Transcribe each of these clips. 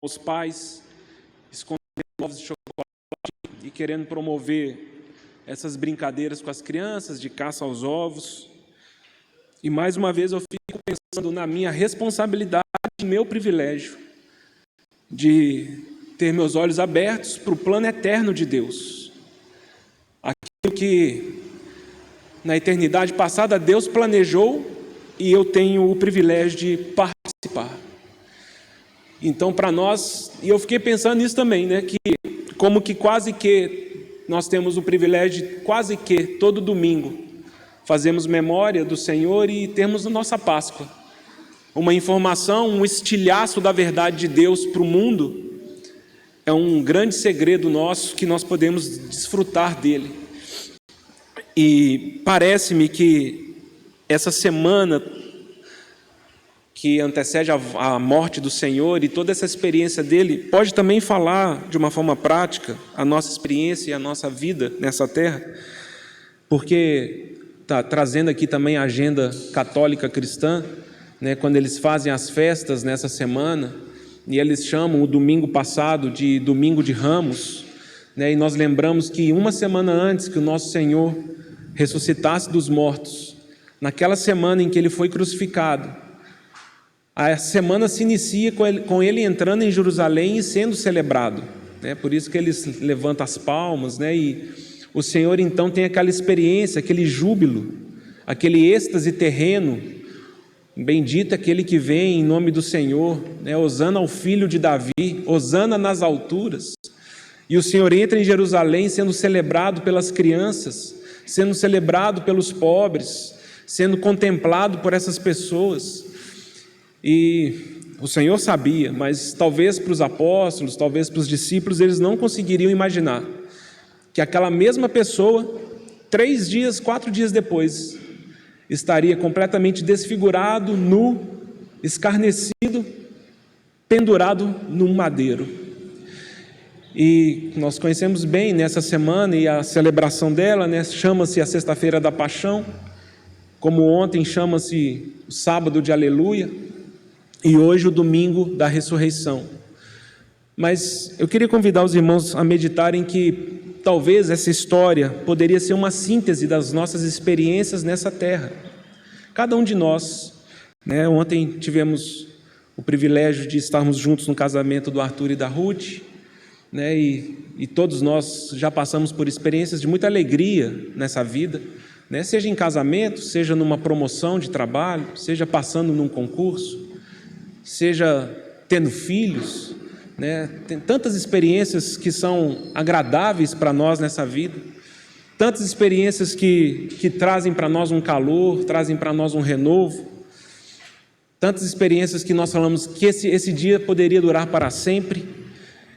os pais escondendo ovos de chocolate e querendo promover essas brincadeiras com as crianças de caça aos ovos. E mais uma vez eu fico pensando na minha responsabilidade, meu privilégio de ter meus olhos abertos para o plano eterno de Deus. Aquilo que na eternidade passada Deus planejou e eu tenho o privilégio de participar. Então, para nós, e eu fiquei pensando nisso também, né, que como que quase que nós temos o privilégio de quase que todo domingo fazemos memória do Senhor e temos a nossa Páscoa. Uma informação, um estilhaço da verdade de Deus para o mundo, é um grande segredo nosso que nós podemos desfrutar dele. E parece-me que essa semana que antecede a morte do Senhor e toda essa experiência dele, pode também falar de uma forma prática a nossa experiência e a nossa vida nessa terra, porque está trazendo aqui também a agenda católica cristã, né, quando eles fazem as festas nessa semana, e eles chamam o domingo passado de Domingo de Ramos, né, e nós lembramos que uma semana antes que o nosso Senhor ressuscitasse dos mortos, naquela semana em que ele foi crucificado, a semana se inicia com ele entrando em Jerusalém e sendo celebrado, né? Por isso que eles levantam as palmas, né? E o Senhor então tem aquela experiência, aquele júbilo, aquele êxtase terreno. Bendito aquele que vem em nome do Senhor, né? Hosana ao filho de Davi, hosana nas alturas. E o Senhor entra em Jerusalém sendo celebrado pelas crianças, sendo celebrado pelos pobres, sendo contemplado por essas pessoas. E o Senhor sabia, mas talvez para os apóstolos, talvez para os discípulos, eles não conseguiriam imaginar que aquela mesma pessoa, 3 dias, 4 dias depois, estaria completamente desfigurado, nu, escarnecido, pendurado num madeiro. E nós conhecemos bem nessa semana e a celebração dela, né, chama-se a Sexta-feira da Paixão, como ontem chama-se o Sábado de Aleluia, e hoje o Domingo da Ressurreição. Mas eu queria convidar os irmãos a meditarem que talvez essa história poderia ser uma síntese das nossas experiências nessa terra. Cada um de nós, né? Ontem tivemos o privilégio de estarmos juntos no casamento do Arthur e da Ruth, né? E todos nós já passamos por experiências de muita alegria nessa vida, né? Seja em casamento, seja numa promoção de trabalho, seja passando num concurso, seja tendo filhos, né? Tem tantas experiências que são agradáveis para nós nessa vida, tantas experiências que trazem para nós um calor, trazem para nós um renovo, tantas experiências que nós falamos que esse dia poderia durar para sempre,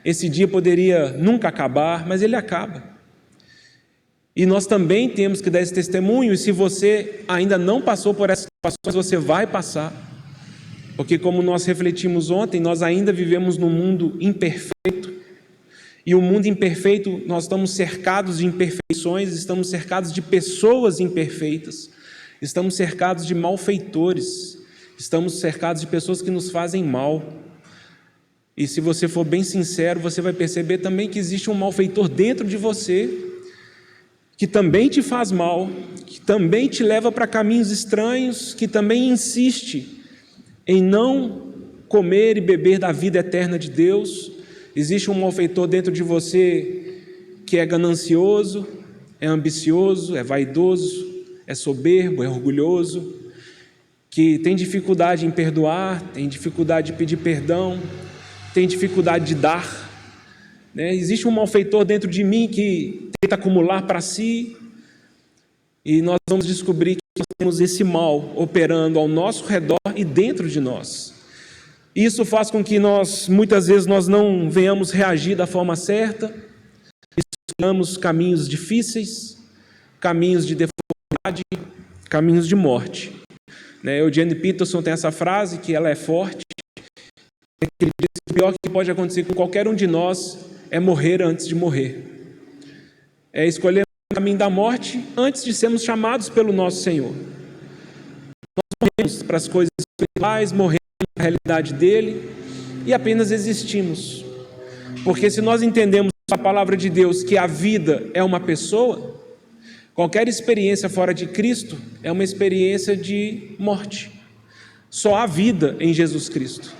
esse dia poderia nunca acabar, mas ele acaba. E nós também temos que dar esse testemunho, e se você ainda não passou por essas situações, você vai passar. Porque como nós refletimos ontem, nós ainda vivemos num mundo imperfeito, e o mundo imperfeito, nós estamos cercados de imperfeições, estamos cercados de pessoas imperfeitas, estamos cercados de malfeitores, estamos cercados de pessoas que nos fazem mal. E se você for bem sincero, você vai perceber também que existe um malfeitor dentro de você, que também te faz mal, que também te leva para caminhos estranhos, que também insiste em não comer e beber da vida eterna de Deus. Existe um malfeitor dentro de você que é ganancioso, é ambicioso, é vaidoso, é soberbo, é orgulhoso, que tem dificuldade em perdoar, tem dificuldade de pedir perdão, tem dificuldade de dar, né? Existe um malfeitor dentro de mim que tenta acumular para si, e nós vamos descobrir que nós temos esse mal operando ao nosso redor e dentro de nós. Isso faz com que muitas vezes, nós não venhamos reagir da forma certa, escolhamos caminhos difíceis, caminhos de deformidade, caminhos de morte. Né? Eugene Peterson tem essa frase, que ela é forte, ele diz que o pior que pode acontecer com qualquer um de nós é morrer antes de morrer. É escolher o caminho da morte antes de sermos chamados pelo nosso Senhor. Nós morremos para as coisas espirituais, morremos para a realidade dele, e apenas existimos. Porque se nós entendemos a palavra de Deus que a vida é uma pessoa, qualquer experiência fora de Cristo é uma experiência de morte. Só há vida em Jesus Cristo.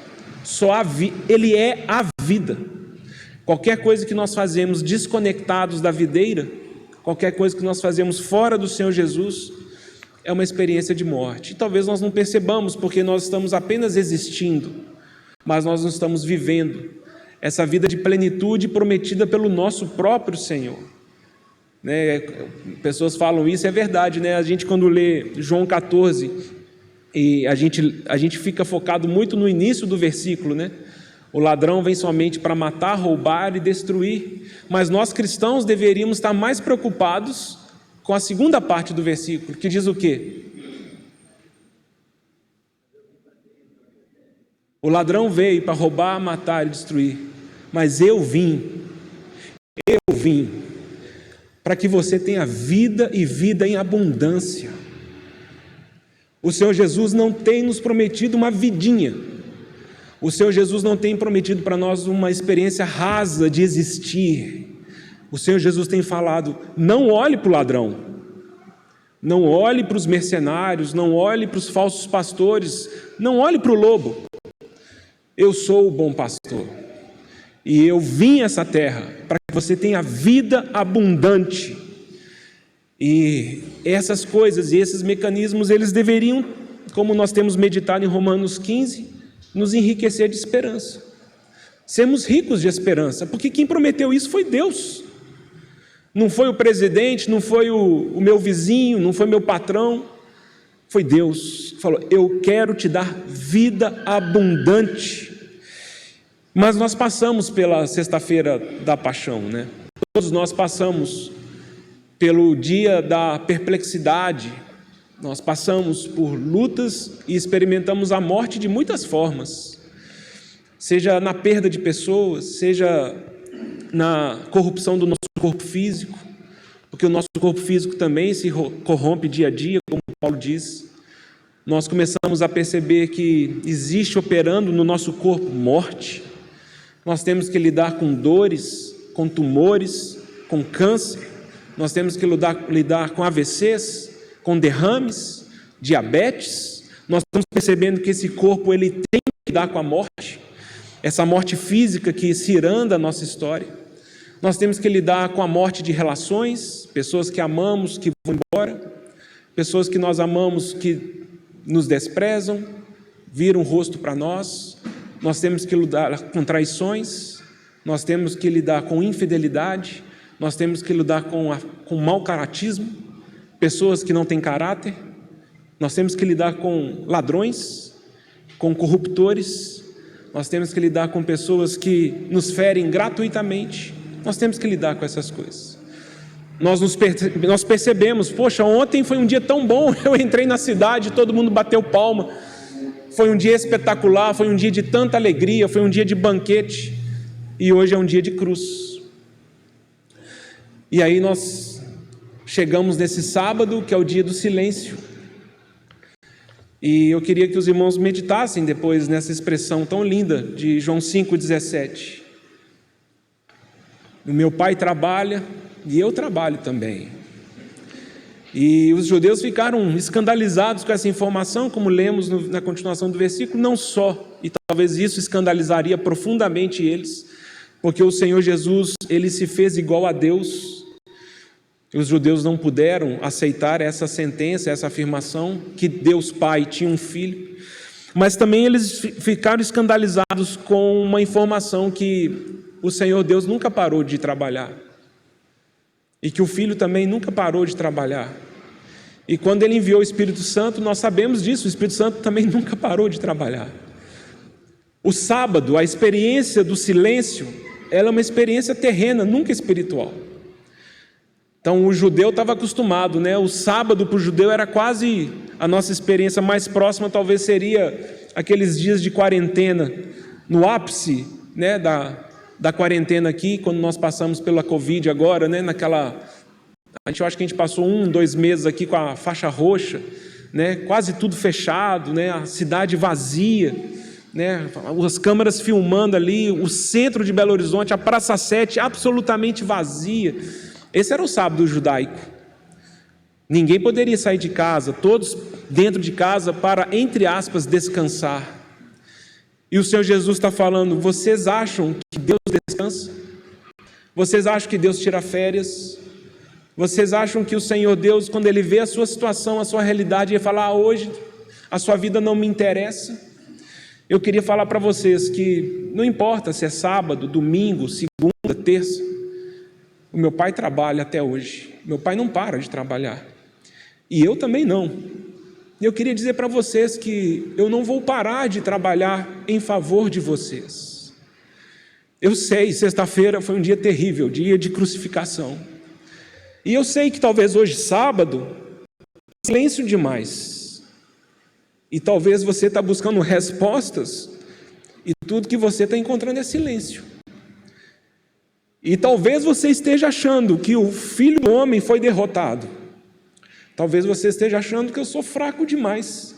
Ele é a vida. Qualquer coisa que nós fazemos desconectados da videira, qualquer coisa que nós fazemos fora do Senhor Jesus, é uma experiência de morte. E talvez nós não percebamos, porque nós estamos apenas existindo, mas nós não estamos vivendo essa vida de plenitude prometida pelo nosso próprio Senhor. Né? Pessoas falam isso, é verdade, né? A gente quando lê João 14, e a gente fica focado muito no início do versículo, né? O ladrão vem somente para matar, roubar e destruir. Mas nós cristãos deveríamos estar mais preocupados com a segunda parte do versículo, que diz o quê? O ladrão veio para roubar, matar e destruir, mas eu vim para que você tenha vida e vida em abundância. O Senhor Jesus não tem nos prometido uma vidinha. O Senhor Jesus não tem prometido para nós uma experiência rasa de existir. O Senhor Jesus tem falado: não olhe para o ladrão, não olhe para os mercenários, não olhe para os falsos pastores, não olhe para o lobo. Eu sou o bom pastor e eu vim a essa terra para que você tenha vida abundante. E essas coisas e esses mecanismos, eles deveriam, como nós temos meditado em Romanos 15, nos enriquecer de esperança, sermos ricos de esperança, porque quem prometeu isso foi Deus. Não foi o presidente, não foi o meu vizinho, não foi meu patrão, foi Deus. Falou: eu quero te dar vida abundante. Mas nós passamos pela sexta-feira da paixão, né? Todos nós passamos pelo dia da perplexidade, nós passamos por lutas e experimentamos a morte de muitas formas, seja na perda de pessoas, seja na corrupção do nosso corpo físico, porque o nosso corpo físico também se corrompe dia a dia, como Paulo diz. Nós começamos a perceber que existe operando no nosso corpo morte. Nós temos que lidar com dores, com tumores, com câncer. Nós temos que lidar com AVCs, com derrames, diabetes. Nós estamos percebendo que esse corpo ele tem que lidar com a morte, essa morte física que ciranda a nossa história. Nós temos que lidar com a morte de relações, pessoas que amamos que vão embora, pessoas que nós amamos que nos desprezam, viram o rosto para nós. Nós temos que lidar com traições, nós temos que lidar com infidelidade, nós temos que lidar com mau caratismo, pessoas que não têm caráter, nós temos que lidar com ladrões, com corruptores, nós temos que lidar com pessoas que nos ferem gratuitamente, nós temos que lidar com essas coisas. Nós percebemos: poxa, ontem foi um dia tão bom, eu entrei na cidade, todo mundo bateu palma, foi um dia espetacular, foi um dia de tanta alegria, foi um dia de banquete, e hoje é um dia de cruz. E aí nós chegamos nesse sábado, que é o dia do silêncio, e eu queria que os irmãos meditassem depois nessa expressão tão linda de João 5,17. O meu Pai trabalha e eu trabalho também. E os judeus ficaram escandalizados com essa informação, como lemos na continuação do versículo, não só, e talvez isso escandalizaria profundamente eles, porque o Senhor Jesus, ele se fez igual a Deus. Os judeus não puderam aceitar essa sentença, essa afirmação, que Deus Pai tinha um filho, mas também eles ficaram escandalizados com uma informação que o Senhor Deus nunca parou de trabalhar, e que o Filho também nunca parou de trabalhar. E quando Ele enviou o Espírito Santo, nós sabemos disso, o Espírito Santo também nunca parou de trabalhar. O sábado, a experiência do silêncio, ela é uma experiência terrena, nunca espiritual. Então o judeu estava acostumado, né? O sábado para o judeu era quase a nossa experiência mais próxima, talvez seria aqueles dias de quarentena, no ápice, né, da quarentena aqui, quando nós passamos pela Covid agora, né, eu acho que a gente passou 2 meses aqui com a faixa roxa, né, quase tudo fechado, né, a cidade vazia, né? As câmeras filmando ali, o centro de Belo Horizonte, a Praça 7 absolutamente vazia. Esse era o sábado judaico. Ninguém poderia sair de casa, todos dentro de casa para, entre aspas, descansar. E o Senhor Jesus está falando: vocês acham que Deus descansa? Vocês acham que Deus tira férias? Vocês acham que o Senhor Deus, quando Ele vê a sua situação, a sua realidade, Ele fala: hoje a sua vida não me interessa? Eu queria falar para vocês que não importa se é sábado, domingo, segunda, terça, o meu pai trabalha até hoje, meu pai não para de trabalhar, e eu também não. E eu queria dizer para vocês que eu não vou parar de trabalhar em favor de vocês. Eu sei, sexta-feira foi um dia terrível, dia de crucificação, e eu sei que talvez hoje, sábado, silêncio demais, e talvez você está buscando respostas, e tudo que você está encontrando é silêncio. E talvez você esteja achando que o Filho do Homem foi derrotado. Talvez você esteja achando que eu sou fraco demais.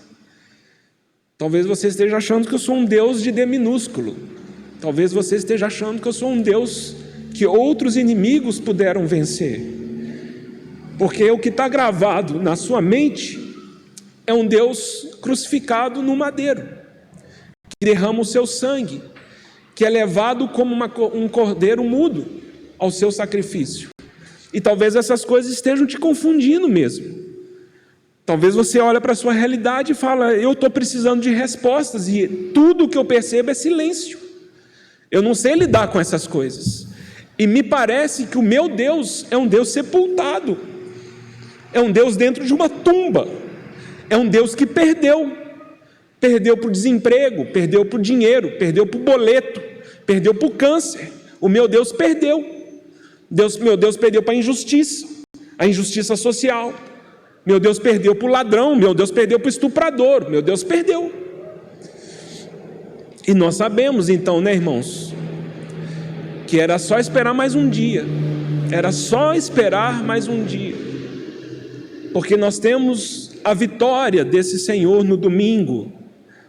Talvez você esteja achando que eu sou um Deus de D minúsculo. Talvez você esteja achando que eu sou um Deus que outros inimigos puderam vencer. Porque o que está gravado na sua mente é um Deus crucificado no madeiro, que derrama o seu sangue, que é levado como um cordeiro mudo ao seu sacrifício. E talvez essas coisas estejam te confundindo mesmo. Talvez você olhe para a sua realidade e fala: eu estou precisando de respostas, e tudo que eu percebo é silêncio. Eu não sei lidar com essas coisas. E me parece que o meu Deus é um Deus sepultado, é um Deus dentro de uma tumba, é um Deus que perdeu para o desemprego, perdeu para o dinheiro, perdeu para o boleto, perdeu para o câncer. O meu Deus perdeu. Meu Deus perdeu para a injustiça social. Meu Deus perdeu para o ladrão, meu Deus perdeu para o estuprador, meu Deus perdeu. E nós sabemos então, né, irmãos, que era só esperar mais um dia, era só esperar mais um dia, porque nós temos a vitória desse Senhor no domingo,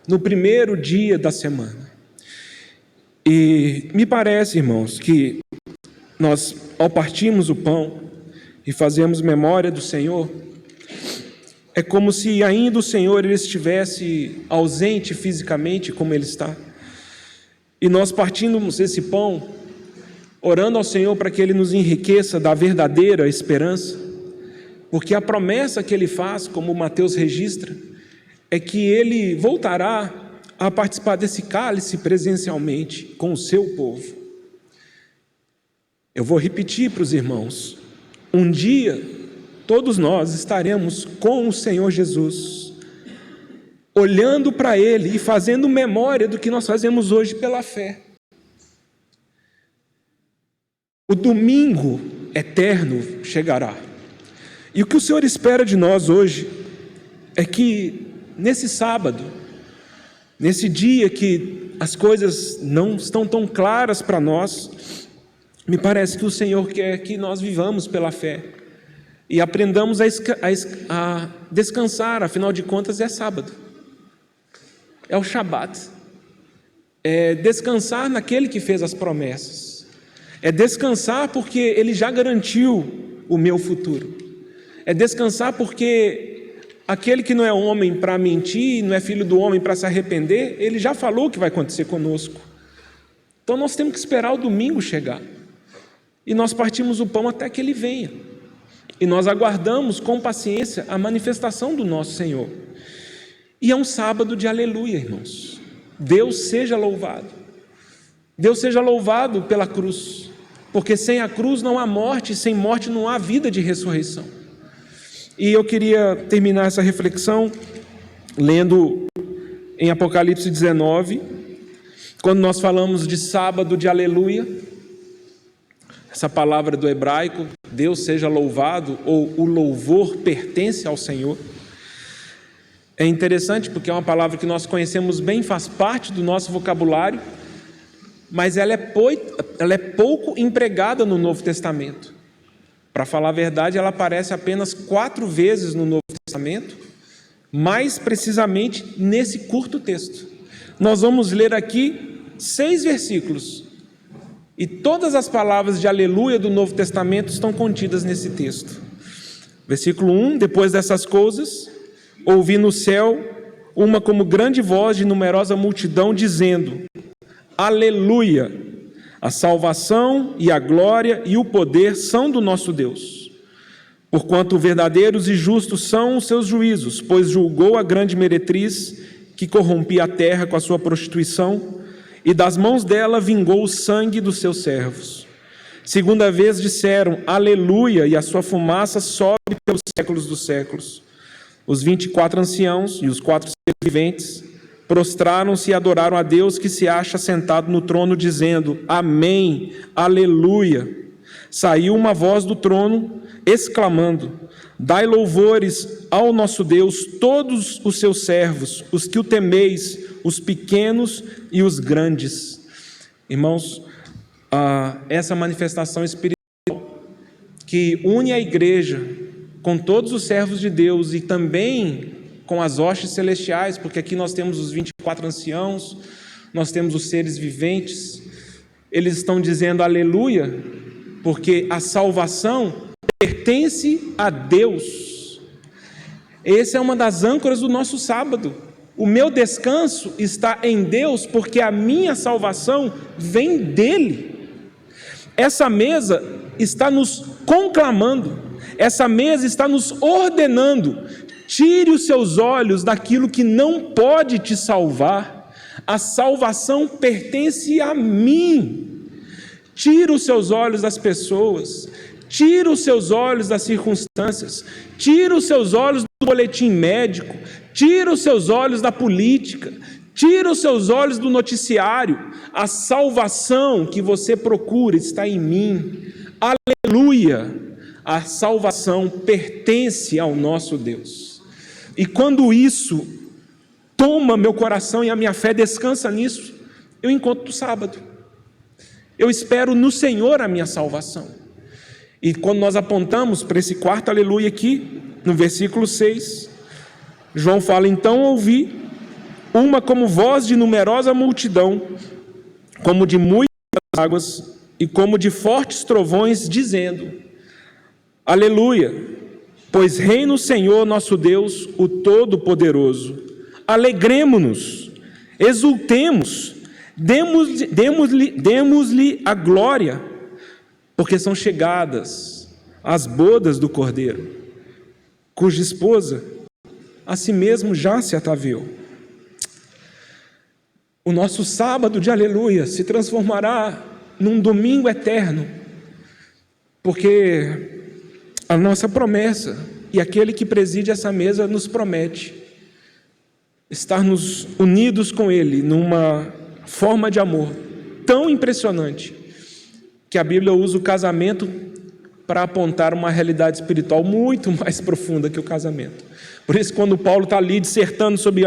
no primeiro dia da semana. E me parece, irmãos, que nós, ao partirmos o pão e fazermos memória do Senhor, é como se ainda o Senhor ele estivesse ausente fisicamente, como Ele está. E nós partimos esse pão, orando ao Senhor para que Ele nos enriqueça da verdadeira esperança, porque a promessa que Ele faz, como Mateus registra, é que Ele voltará a participar desse cálice presencialmente com o seu povo. Eu vou repetir para os irmãos: um dia todos nós estaremos com o Senhor Jesus, olhando para Ele e fazendo memória do que nós fazemos hoje pela fé. O domingo eterno chegará. E o que o Senhor espera de nós hoje é que nesse sábado, nesse dia que as coisas não estão tão claras para nós, me parece que o Senhor quer que nós vivamos pela fé e aprendamos a descansar. Afinal de contas é sábado, é o Shabat, é descansar naquele que fez as promessas, é descansar porque Ele já garantiu o meu futuro, é descansar porque aquele que não é homem para mentir, não é filho do homem para se arrepender, Ele já falou o que vai acontecer conosco. Então nós temos que esperar o domingo chegar, e nós partimos o pão até que Ele venha, e nós aguardamos com paciência a manifestação do nosso Senhor. E é um sábado de aleluia, irmãos. Deus seja louvado. Deus seja louvado pela cruz, porque sem a cruz não há morte, sem morte não há vida de ressurreição. E eu queria terminar essa reflexão lendo em Apocalipse 19, quando nós falamos de sábado de aleluia, essa palavra do hebraico, Deus seja louvado, ou o louvor pertence ao Senhor. É interessante porque é uma palavra que nós conhecemos bem, faz parte do nosso vocabulário, mas ela é pouco empregada no Novo Testamento. Para falar a verdade, ela aparece apenas 4 vezes no Novo Testamento, mais precisamente nesse curto texto. nós vamos ler aqui 6 versículos. E todas as palavras de aleluia do Novo Testamento estão contidas nesse texto. Versículo 1: depois dessas coisas, ouvi no céu uma como grande voz de numerosa multidão, dizendo: aleluia! A salvação e a glória e o poder são do nosso Deus. Porquanto verdadeiros e justos são os seus juízos, pois julgou a grande meretriz que corrompia a terra com a sua prostituição, e das mãos dela vingou o sangue dos seus servos. Segunda vez disseram aleluia, e a sua fumaça sobe pelos séculos dos séculos. Os 24 anciãos e os 4 seres viventes prostraram-se e adoraram a Deus que se acha sentado no trono, dizendo: amém, aleluia. Saiu uma voz do trono, exclamando: dai louvores ao nosso Deus, todos os seus servos, os que o temeis, os pequenos e os grandes. Irmãos, essa manifestação espiritual que une a igreja com todos os servos de Deus e também com as hostes celestiais, porque aqui nós temos os 24 anciãos, nós temos os seres viventes, eles estão dizendo aleluia, porque a salvação pertence a Deus. Essa é uma das âncoras do nosso sábado. O meu descanso está em Deus, porque a minha salvação vem dele. Essa mesa está nos conclamando, essa mesa está nos ordenando: tire os seus olhos daquilo que não pode te salvar. A salvação pertence a mim. Tira os seus olhos das pessoas, tira os seus olhos das circunstâncias, tira os seus olhos do boletim médico, tira os seus olhos da política, tira os seus olhos do noticiário. A salvação que você procura está em mim. Aleluia! A salvação pertence ao nosso Deus. E quando isso toma meu coração e a minha fé descansa nisso, eu encontro o sábado. Eu espero no Senhor a minha salvação. E quando nós apontamos para esse quarto aleluia aqui, no versículo 6, João fala: então ouvi uma como voz de numerosa multidão, como de muitas águas e como de fortes trovões, dizendo: aleluia, pois reina o Senhor nosso Deus, o Todo-Poderoso. Alegremo-nos, exultemos, demos-lhe a glória, porque são chegadas as bodas do Cordeiro, cuja esposa a si mesmo já se ataviou. O nosso sábado de aleluia se transformará num domingo eterno, porque a nossa promessa, e aquele que preside essa mesa nos promete, estarmos unidos com Ele numa forma de amor tão impressionante, que a Bíblia usa o casamento para apontar uma realidade espiritual muito mais profunda que o casamento. Por isso, quando Paulo está ali dissertando sobre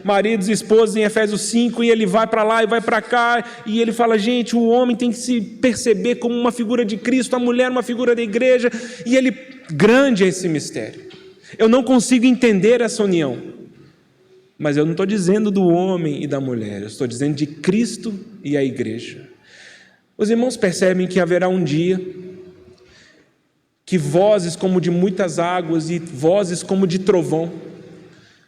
maridos e esposas em Efésios 5, e ele vai para lá e vai para cá, e ele fala: gente, o homem tem que se perceber como uma figura de Cristo, a mulher uma figura da igreja, e ele, grande é esse mistério. Eu não consigo entender essa união, mas eu não estou dizendo do homem e da mulher, eu estou dizendo de Cristo e a igreja. Os irmãos percebem que haverá um dia que vozes como de muitas águas e vozes como de trovão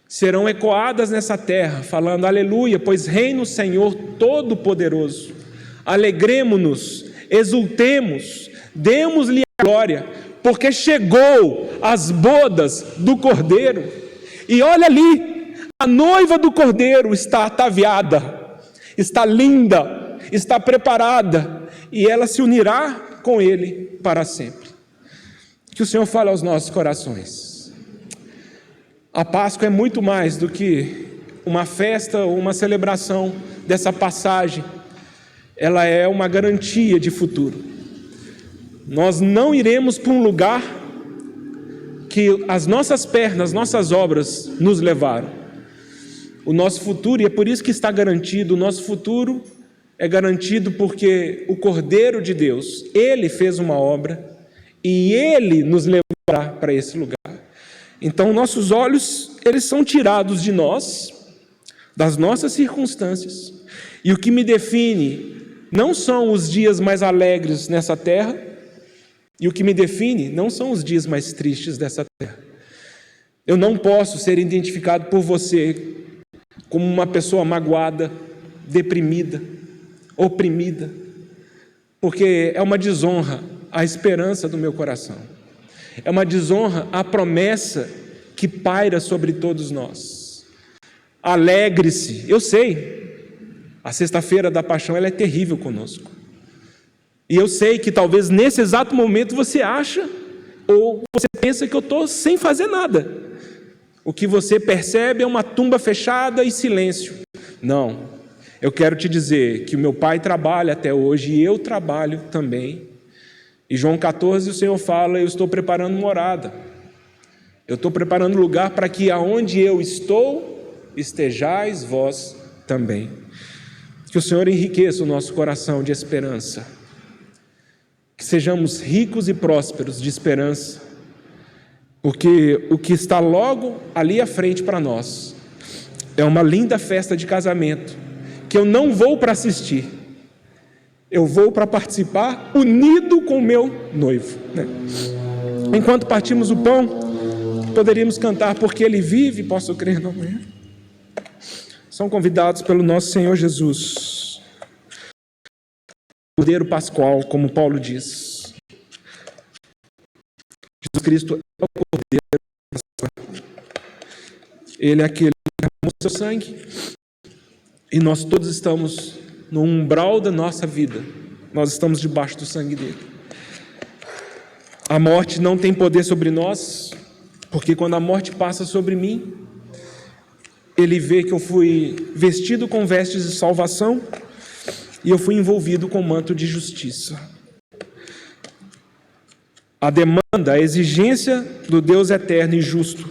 serão ecoadas nessa terra, falando: aleluia, pois reina o Senhor Todo-Poderoso. Alegremo-nos, exultemos, demos-lhe a glória, porque chegou as bodas do Cordeiro. E olha ali, a noiva do Cordeiro está ataviada, está linda, está preparada, e ela se unirá com Ele para sempre. Que o Senhor fale aos nossos corações. A Páscoa é muito mais do que uma festa ou uma celebração dessa passagem. Ela é uma garantia de futuro. Nós não iremos para um lugar que as nossas pernas, nossas obras nos levaram. O nosso futuro, e é por isso que está garantido, o nosso futuro é garantido porque o Cordeiro de Deus, Ele fez uma obra e Ele nos levará para esse lugar. Então nossos olhos, eles são tirados de nós, das nossas circunstâncias. E o que me define não são os dias mais alegres nessa terra, e o que me define não são os dias mais tristes dessa terra. Eu não posso ser identificado por você como uma pessoa magoada, deprimida, oprimida, porque é uma desonra à esperança do meu coração. É uma desonra à promessa que paira sobre todos nós. Alegre-se. Eu sei, a sexta-feira da paixão ela é terrível conosco. E eu sei que talvez nesse exato momento você acha, ou você pensa que eu estou sem fazer nada. O que você percebe é uma tumba fechada e silêncio. Não, eu quero te dizer que o meu Pai trabalha até hoje e eu trabalho também. E João 14 o Senhor fala, eu estou preparando morada. Eu estou preparando lugar para que aonde eu estou, estejais vós também. Que o Senhor enriqueça o nosso coração de esperança. Que sejamos ricos e prósperos de esperança, porque o que está logo ali à frente para nós é uma linda festa de casamento, que eu não vou para assistir, eu vou para participar unido com o meu noivo, né? Enquanto partimos o pão, poderíamos cantar Porque Ele Vive, posso crer no amanhã. São convidados pelo nosso Senhor Jesus. Cordeiro Pascual, como Paulo diz. Jesus Cristo é o Cordeiro Pascual. Ele é aquele que derramou seu sangue. E nós todos estamos no umbral da nossa vida. Nós estamos debaixo do sangue dele. A morte não tem poder sobre nós, porque quando a morte passa sobre mim, ele vê que eu fui vestido com vestes de salvação, e eu fui envolvido com manto de justiça. A demanda, a exigência do Deus eterno e justo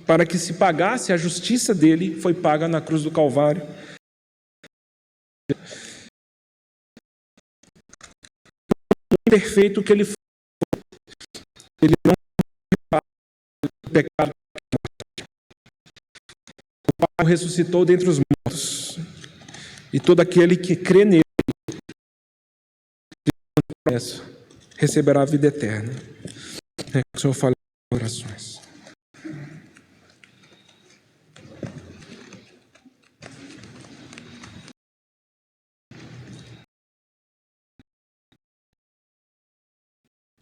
para que se pagasse a justiça dele foi paga na cruz do Calvário. O perfeito que ele foi, ele não o pecado. O Pai o ressuscitou dentre os mortos, e todo aquele que crê nele receberá a vida eterna. Que o Senhor fale em orações.